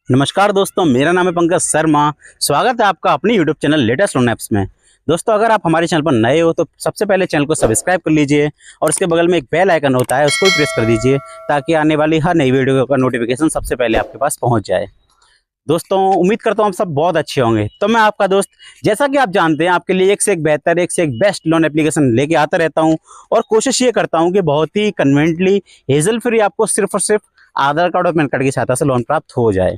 नमस्कार दोस्तों, मेरा नाम है पंकज शर्मा। स्वागत है आपका अपनी YouTube channel latest loan apps में। दोस्तों, अगर आप हमारे चैनल पर नए हो तो सबसे पहले चैनल को सब्सक्राइब कर लीजिए और उसके बगल में एक बेल आइकन होता है, उसको भी प्रेस कर दीजिए ताकि आने वाली हर नई वीडियो का नोटिफिकेशन सबसे पहले आपके पास पहुंच जाए। दोस्तों, उम्मीद करता हूँ आप सब बहुत अच्छे होंगे। तो मैं आपका दोस्त, जैसा कि आप जानते हैं, आपके लिए एक से एक बेहतर, एक से एक बेस्ट लोन एप्लीकेशन लेके आता रहता हूँ और कोशिश ये करता हूँ कि बहुत ही कन्वीनियंटली, हेजल फ्री आपको सिर्फ और सिर्फ आधार कार्ड और पैन कार्ड की सहायता से लोन प्राप्त हो जाए।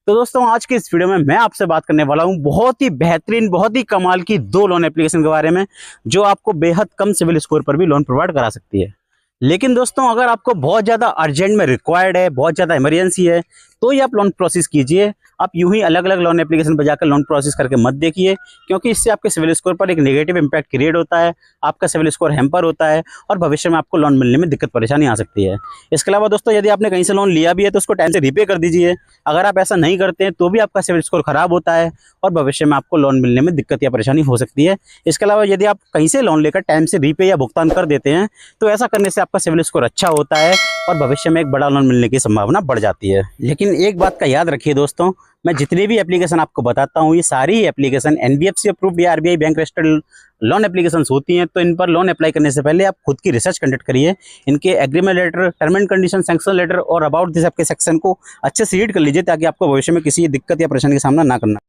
तो दोस्तों, आज की इस वीडियो में मैं आपसे बात करने वाला हूं बहुत ही बेहतरीन, बहुत ही कमाल की दो लोन एप्लीकेशन के बारे में जो आपको बेहद कम सिविल स्कोर पर भी लोन प्रोवाइड करा सकती है। लेकिन दोस्तों, अगर आपको बहुत ज़्यादा अर्जेंट में रिक्वायर्ड है, बहुत ज़्यादा इमरजेंसी है, तो ही आप लोन प्रोसेस कीजिए। आप यूं ही अलग अलग लोन एप्लीकेशन पर जाकर लोन प्रोसेस करके मत देखिए, क्योंकि इससे आपके सिविल स्कोर पर एक नेगेटिव इंपैक्ट क्रिएट होता है, आपका सिविल स्कोर हैम्पर होता है और भविष्य में आपको लोन मिलने में दिक्कत परेशानी आ सकती है। इसके अलावा दोस्तों, यदि आपने कहीं से लोन लिया भी है तो उसको टाइम से रीपे कर दीजिए। अगर आप ऐसा नहीं करते हैं तो भी आपका सिविल स्कोर खराब होता है और भविष्य में आपको लोन मिलने में दिक्कत या परेशानी हो सकती है। इसके अलावा यदि आप कहीं से लोन लेकर टाइम से रीपे या भुगतान कर देते हैं तो ऐसा करने से आपका सिविल स्कोर अच्छा होता है और भविष्य में एक बड़ा लोन मिलने की संभावना बढ़ जाती है। लेकिन एक बात का याद रखिए दोस्तों, मैं जितनी भी एप्लीकेशन आपको बताता हूँ, ये सारी एप्लीकेशन एनबीएफसी अप्रूव्ड या RBI bank registered loan application होती हैं। तो इन पर लोन अप्लाई करने से पहले आप खुद की रिसर्च कंडक्ट करिए। इनके agreement letter, term and condition, sanction letter और अबाउट दिस आपके सेक्शन को अच्छे से रीड कर लीजिए ताकि आपको भविष्य में किसी दिक्कत या परेशानी का सामना ना करना।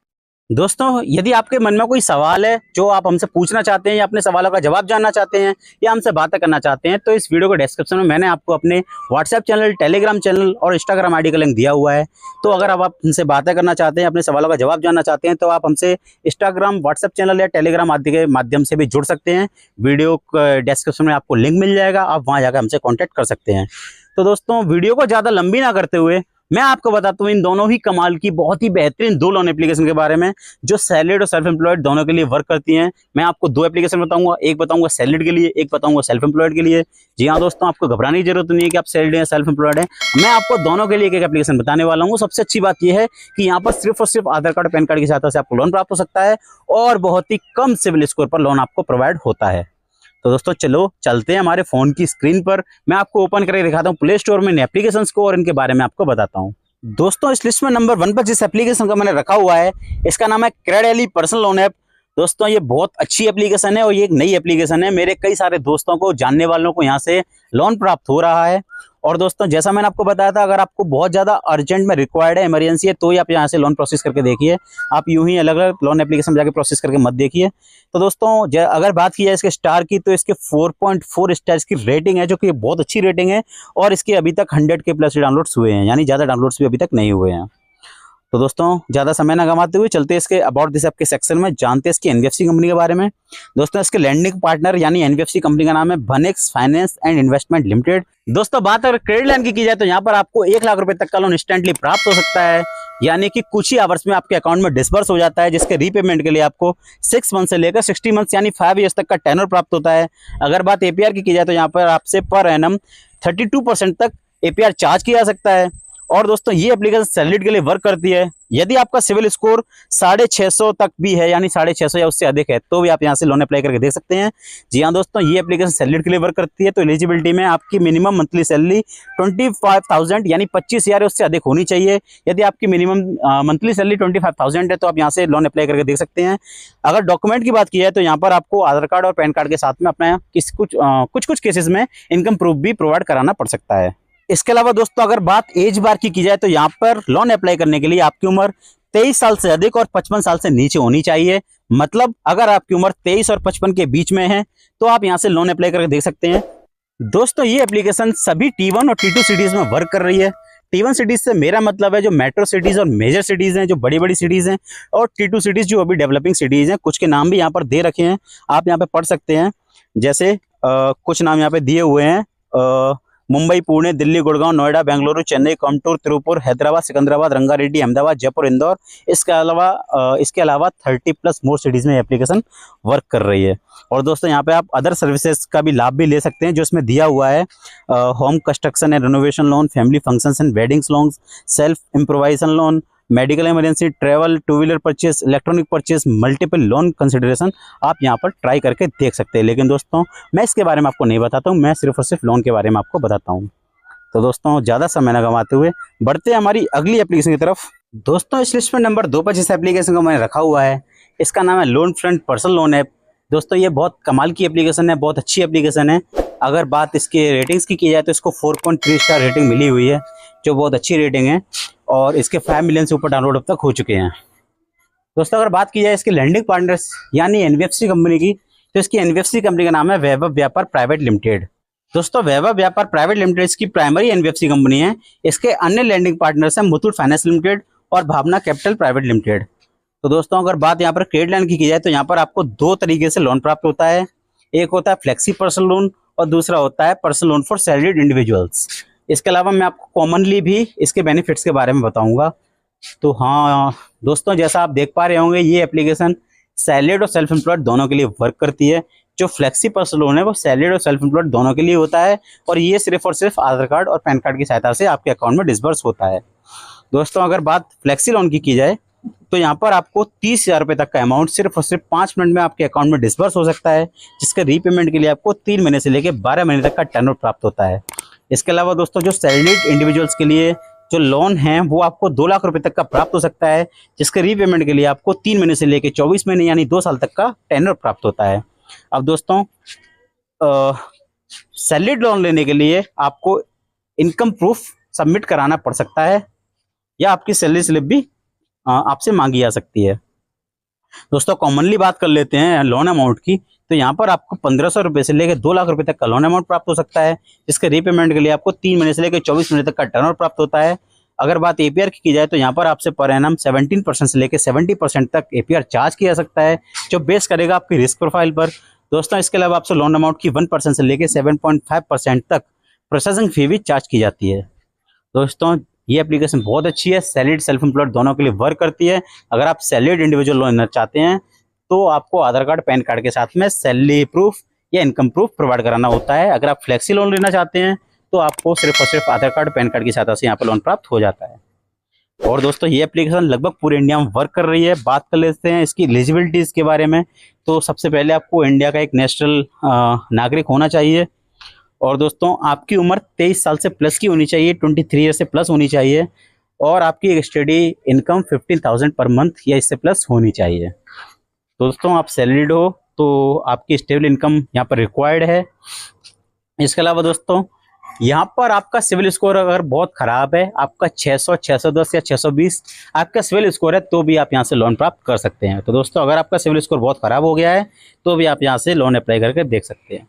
दोस्तों, यदि आपके मन में कोई सवाल है जो आप हमसे पूछना चाहते हैं या अपने सवालों का जवाब जानना चाहते हैं या हमसे बातें करना चाहते हैं, तो इस वीडियो के डिस्क्रिप्शन में मैंने आपको अपने व्हाट्सएप चैनल, टेलीग्राम चैनल और इंस्टाग्राम आईडी का लिंक दिया हुआ है। तो अगर आप हमसे बातें करना चाहते हैं, अपने सवालों का जवाब जानना चाहते हैं, तो आप हमसे इंस्टाग्राम, व्हाट्सएप चैनल या टेलीग्राम आदि के माध्यम से भी जुड़ सकते हैं। वीडियो डिस्क्रिप्शन में आपको लिंक मिल जाएगा, आप वहाँ जाकर हमसे कॉन्टैक्ट कर सकते हैं। तो दोस्तों, वीडियो को ज़्यादा लंबी ना करते हुए मैं आपको बताता हूँ इन दोनों ही कमाल की, बहुत ही बेहतरीन दो लोन एप्लीकेशन के बारे में जो सैलरीड और सेल्फ एम्प्लॉयड दोनों के लिए वर्क करती हैं। मैं आपको दो एप्लीकेशन बताऊंगा, एक बताऊंगा सैलरीड के लिए, एक बताऊंगा सेल्फ एम्प्लॉयड के लिए। जी हाँ दोस्तों, आपको घबराने की जरूरत नहीं है कि आप सैलरीड या सेल्फ एम्प्लॉयड हैं। मैं आपको दोनों के लिए एक एक एप्लीकेशन बताने वाला हूँ। सबसे अच्छी बात यह है कि यहाँ पर सिर्फ और सिर्फ आधार कार्ड, पैन कार्ड की सहायता से आपको लोन प्राप्त हो सकता है और बहुत ही कम सिविल स्कोर पर लोन आपको प्रोवाइड होता है। तो दोस्तों, चलो चलते हैं हमारे फोन की स्क्रीन पर। मैं आपको ओपन करके दिखाता हूँ प्ले स्टोर में इन एप्लीकेशंस को और इनके बारे में आपको बताता हूँ। दोस्तों, इस लिस्ट में नंबर 1 पर जिस एप्लीकेशन का मैंने रखा हुआ है, इसका नाम है क्रेडली पर्सनल लोन ऐप। दोस्तों, ये बहुत अच्छी एप्लीकेशन है और ये एक नई एप्लीकेशन है। मेरे कई सारे दोस्तों को, जानने वालों को यहाँ से लोन प्राप्त हो रहा है। और दोस्तों, जैसा मैंने आपको बताया था, अगर आपको बहुत ज़्यादा अर्जेंट में रिक्वायर्ड है, इमरजेंसी है, तो ही आप यहाँ से लोन प्रोसेस करके देखिए। आप यूं ही अलग अलग लोन एप्लीकेशन जाके प्रोसेस करके मत देखिए। तो दोस्तों, अगर बात की जाए इसके स्टार की, तो इसके 4.4 स्टार्स की रेटिंग है, जो कि बहुत अच्छी रेटिंग है और इसके अभी तक 100 के प्लस डाउनलोड्स हुए हैं, यानी ज़्यादा डाउनलोड्स भी अभी तक नहीं हुए हैं। तो दोस्तों, ज़्यादा समय ना गंवाते हुए चलते हैं इसके अबाउट दिस ऐप के सेक्शन में, जानते हैं इसकी एनबीएफसी कंपनी के बारे में। दोस्तों, इसके लैंडिंग पार्टनर यानी एनबीएफसी कंपनी का नाम है भनेक्स फाइनेंस एंड इन्वेस्टमेंट लिमिटेड। दोस्तों, बात अगर क्रेडिट लाइन की जाए तो यहाँ पर आपको 1 लाख रुपए तक का लोन इंस्टेंटली प्राप्त हो सकता है, यानी कि कुछ ही आवर्स में आपके अकाउंट में डिस्बर्स हो जाता है, जिसके रीपेमेंट के लिए आपको 6 मंथ से लेकर 60 मंथ यानी 5 ईयर्स तक का टेनर प्राप्त होता है। अगर बात एपीआर की जाए तो यहाँ पर आपसे पर एनम 32% तक एपीआर चार्ज किया जा सकता है। और दोस्तों, ये एप्लीकेशन सैलरीड के लिए वर्क करती है। यदि आपका सिविल स्कोर 650 तक भी है, यानी 650 या उससे अधिक है, तो भी आप यहाँ से लोन अप्लाई करके देख सकते हैं। जी हाँ दोस्तों, ये एप्लीकेशन सैलरीड के लिए वर्क करती है। तो एलिजिबिलिटी में आपकी मिनिमम मंथली सैलरी 25,000 यानी 25,000 उससे अधिक होनी चाहिए। यदि आपकी मिनिमम मंथली सैलरी 25,000 है तो आप यहाँ से लोन अप्लाई करके देख सकते हैं। अगर डॉक्यूमेंट की बात की जाए तो यहाँ पर आपको आधार कार्ड और पैन कार्ड के साथ में अपना कुछ केसेस में इनकम प्रूफ भी प्रोवाइड कराना पड़ सकता है। इसके अलावा दोस्तों, अगर बात एज बार की जाए तो यहाँ पर लोन अप्लाई करने के लिए आपकी उम्र 23 साल से अधिक और 55 साल से नीचे होनी चाहिए। मतलब अगर आपकी उम्र 23 और 55 के बीच में है तो आप यहाँ से लोन अप्लाई करके देख सकते हैं। दोस्तों, ये एप्लीकेशन सभी T1 और T2 सिटीज में वर्क कर रही है। T1 सिटीज से मेरा मतलब है जो मेट्रो सिटीज और मेजर सिटीज हैं, जो बड़ी बड़ी सिटीज हैं, और T2 सिटीज जो अभी डेवलपिंग सिटीज हैं। कुछ के नाम भी यहाँ पर दे रखे हैं, आप यहाँ पे पढ़ सकते हैं। जैसे कुछ नाम यहाँ पे दिए हुए हैं, मुंबई, पुणे, दिल्ली, गुड़गांव, नोएडा, बेंगलुरु, चेन्नई, कोयम्बटूर, तिरुपुर, हैदराबाद, सिकंदराबाद, रंगारेड्डी, अहमदाबाद, जयपुर, इंदौर। इसके अलावा 30 प्लस मोर सिटीज में एप्लीकेशन वर्क कर रही है। और दोस्तों, यहाँ पे आप अदर सर्विसेज का भी लाभ भी ले सकते हैं जो इसमें दिया हुआ है। Home construction and renovation loan, family functions and weddings loan, self improvisation loan, medical emergency, travel, 2 wheeler purchase, electronic purchase, multiple loan consideration आप यहाँ पर ट्राई करके देख सकते हैं। लेकिन दोस्तों, मैं इसके बारे में आपको नहीं बताता हूँ, मैं सिर्फ और सिर्फ लोन के बारे में आपको बताता हूँ। तो दोस्तों, ज़्यादा समय न गंवाते हुए बढ़ते हैं हमारी अगली एप्लीकेशन की तरफ। दोस्तों इस लिस्ट में नंबर 2 पर जिस एप्लीकेशन को मैंने रखा हुआ है इसका नाम है loan front personal loan app. दोस्तों ये बहुत कमाल की एप्लीकेशन है, बहुत अच्छी एप्लीकेशन है। अगर बात इसके रेटिंग्स की जाए तो इसको 4.3 स्टार रेटिंग मिली हुई है, जो बहुत अच्छी रेटिंग है, और इसके 5 मिलियन से ऊपर डाउनलोड अब तक हो चुके हैं। दोस्तों अगर बात की जाए इसके लैंडिंग पार्टनर्स यानी एनबीएफसी कंपनी की, तो इसकी एनबीएफसी कंपनी का नाम है वैभव व्यापार प्राइवेट लिमिटेड। दोस्तों वैभव व्यापार प्राइवेट लिमिटेड इसकी प्राइमरी एनबीएफसी कंपनी है। इसके अन्य लैंडिंग पार्टनर्स हैं मुथूट फाइनेंस लिमिटेड और भावना कैपिटल प्राइवेट लिमिटेड। तो दोस्तों अगर बात यहाँ पर क्रेडिट लाइन की जाए तो यहाँ पर आपको 2 तरीके से लोन प्राप्त होता है। एक होता है फ्लेक्सी पर्सनल लोन और दूसरा होता है personal loan for salaried individuals. इसके अलावा मैं आपको कॉमनली भी इसके बेनिफिट्स के बारे में बताऊंगा। तो हाँ दोस्तों, जैसा आप देख पा रहे होंगे ये एप्लीकेशन सैलरीड और सेल्फ एम्प्लॉयड दोनों के लिए वर्क करती है। जो फ्लेक्सी पर्सनल लोन है वो सैलरीड और सेल्फ एम्प्लॉयड दोनों के लिए होता है, और ये सिर्फ और सिर्फ आधार कार्ड और पैन कार्ड की सहायता से आपके अकाउंट में डिसबर्स होता है। दोस्तों अगर बात फ्लेक्सी लोन की जाए तो यहाँ पर आपको 30,000 रुपये तक का अमाउंट सिर्फ और सिर्फ 5 मिनट में आपके अकाउंट में डिसबर्स हो सकता है, जिसके रीपेमेंट के लिए आपको 3 महीने से लेकर 12 महीने तक का टर्नओवर प्राप्त होता है। इसके अलावा दोस्तों जो सैलरीड इंडिविजुअल्स के लिए जो लोन है वो आपको 2 लाख रुपए तक का प्राप्त हो सकता है, जिसके रीपेमेंट के लिए आपको 3 महीने से लेकर 24 महीने यानी 2 साल तक का टेन्योर प्राप्त होता है। अब दोस्तों सैलरीड लोन लेने के लिए आपको इनकम प्रूफ सबमिट कराना पड़ सकता है, या आपकी सैलरी स्लिप भी आपसे मांगी जा सकती है। दोस्तों कॉमनली बात कर लेते हैं लोन अमाउंट की, तो यहाँ पर आपको 1500 रुपये से लेकर 2 लाख रुपए तक का लोन अमाउंट प्राप्त हो सकता है, जिसके रीपेमेंट के लिए आपको 3 महीने से लेकर 24 महीने तक का टर्नओवर प्राप्त होता है। अगर बात एपीआर की जाए तो यहाँ पर आपसे पर एनम 17% से लेकर 70% तक एपीआर चार्ज किया जा सकता है, जो बेस करेगा आपकी रिस्क प्रोफाइल पर। दोस्तों इसके अलावा आपसे लोन अमाउंट की 1% से लेकर 7.5% तक प्रोसेसिंग फी भी चार्ज की जाती है। दोस्तों ये एप्लीकेशन बहुत अच्छी है, सैलरीड सेल्फ एम्प्लॉयड दोनों के लिए वर्क करती है। अगर आप सैलरीड इंडिविजुअल लोन लेना चाहते हैं तो आपको आधार कार्ड पैन कार्ड के साथ में सैलरी प्रूफ या इनकम प्रूफ प्रोवाइड कराना होता है। अगर आप फ्लेक्सी लोन लेना चाहते हैं तो आपको सिर्फ और सिर्फ आधार कार्ड पैन कार्ड की सहायता से यहाँ पर लोन प्राप्त हो जाता है। और दोस्तों ये एप्लीकेशन लगभग पूरे इंडिया में वर्क कर रही है। बात कर लेते हैं इसकी एलिजिबिलिटीज़ के बारे में। तो सबसे पहले आपको इंडिया का एक नेशनल नागरिक होना चाहिए, और दोस्तों आपकी उम्र 23 साल से प्लस की होनी चाहिए, 23 ईयर से प्लस होनी चाहिए, और आपकी स्टडी इनकम 15,000 पर मंथ या इससे प्लस होनी चाहिए। दोस्तों आप सैलरीड हो तो आपकी स्टेबल इनकम यहाँ पर रिक्वायर्ड है। इसके अलावा दोस्तों यहाँ पर आपका सिविल स्कोर अगर बहुत ख़राब है, आपका 600, 610 या 620 आपका सिविल स्कोर है, तो भी आप यहाँ से लोन प्राप्त कर सकते हैं। तो दोस्तों अगर आपका सिविल स्कोर बहुत ख़राब हो गया है तो भी आप यहाँ से लोन अप्लाई करके देख सकते हैं।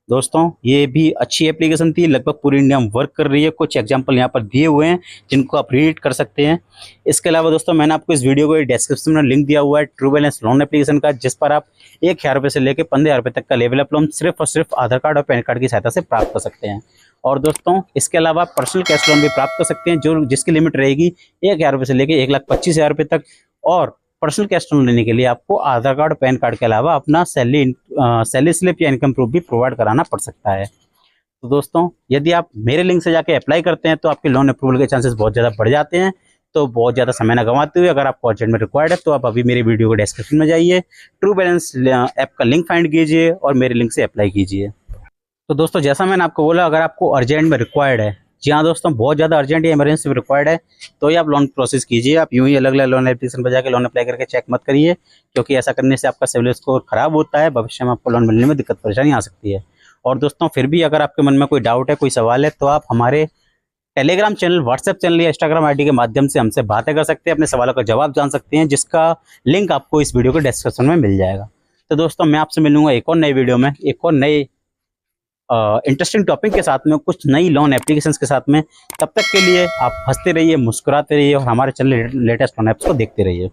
दोस्तों ये भी अच्छी एप्लीकेशन थी, लगभग पूरी इंडिया में वर्क कर रही है। कुछ एग्जांपल यहाँ पर दिए हुए हैं जिनको आप रीड कर सकते हैं। इसके अलावा दोस्तों मैंने आपको इस वीडियो को डिस्क्रिप्शन में लिंक दिया हुआ है ट्रू बैलेंस लोन एप्लीकेशन का, जिस पर आप 1,000 रुपये से लेकर 15,000 रुपये तक का लेवल अप लोन सिर्फ और सिर्फ आधार कार्ड और पैन कार्ड की सहायता से प्राप्त कर सकते हैं। और दोस्तों इसके अलावा पर्सनल कैश लोन भी प्राप्त कर सकते हैं, जो जिसकी लिमिट रहेगी 1,000 रुपये से लेकर 1,25,000 रुपये तक। और पर्सनल कैश लोन लेने के लिए आपको आधार कार्ड पैन कार्ड के अलावा अपना सैलरी स्लिप या इनकम प्रूफ भी प्रोवाइड कराना पड़ सकता है। तो दोस्तों यदि आप मेरे लिंक से जाके अप्लाई करते हैं तो आपके लोन अप्रूवल के चांसेस बहुत ज़्यादा बढ़ जाते हैं। तो बहुत ज़्यादा समय न गंवाते हुए अगर आपको अर्जेंट में रिक्वायर्ड है तो आप अभी मेरी वीडियो को डिस्क्रिप्शन में जाइए, ट्रू बैलेंस ऐप का लिंक फाइंड कीजिए और मेरे लिंक से अप्लाई कीजिए। तो दोस्तों जैसा मैंने आपको बोला, अगर आपको अर्जेंट में रिक्वायर्ड है, जी हाँ दोस्तों बहुत ज़्यादा अर्जेंट या इमरजेंसी रिक्वायर्ड है, तो ही आप लोन प्रोसेस कीजिए। आप यूं ही अलग अलग लोन एप्लीकेशन पर जाकर लोन अप्लाई करके चेक मत करिए, क्योंकि ऐसा करने से आपका सिविल स्कोर खराब होता है, भविष्य में आपको लोन मिलने में दिक्कत परेशानी आ सकती है। और दोस्तों फिर भी अगर आपके मन में कोई डाउट है, कोई सवाल है, तो आप हमारे टेलीग्राम चैनल, व्हाट्सएप चैनल या इंस्टाग्राम आईडी के माध्यम से हमसे बातें कर सकते हैं, अपने सवालों का जवाब जान सकते हैं, जिसका लिंक आपको इस वीडियो के डिस्क्रिप्शन में मिल जाएगा। तो दोस्तों मैं आपसे मिलूंगा एक और नई वीडियो में, एक और नए इंटरेस्टिंग टॉपिक के साथ में, कुछ नई लोन एप्लीकेशंस के साथ में। तब तक के लिए आप हंसते रहिए, मुस्कुराते रहिए और हमारे चैनल लेटेस्ट लोन ऐप्स को देखते रहिए।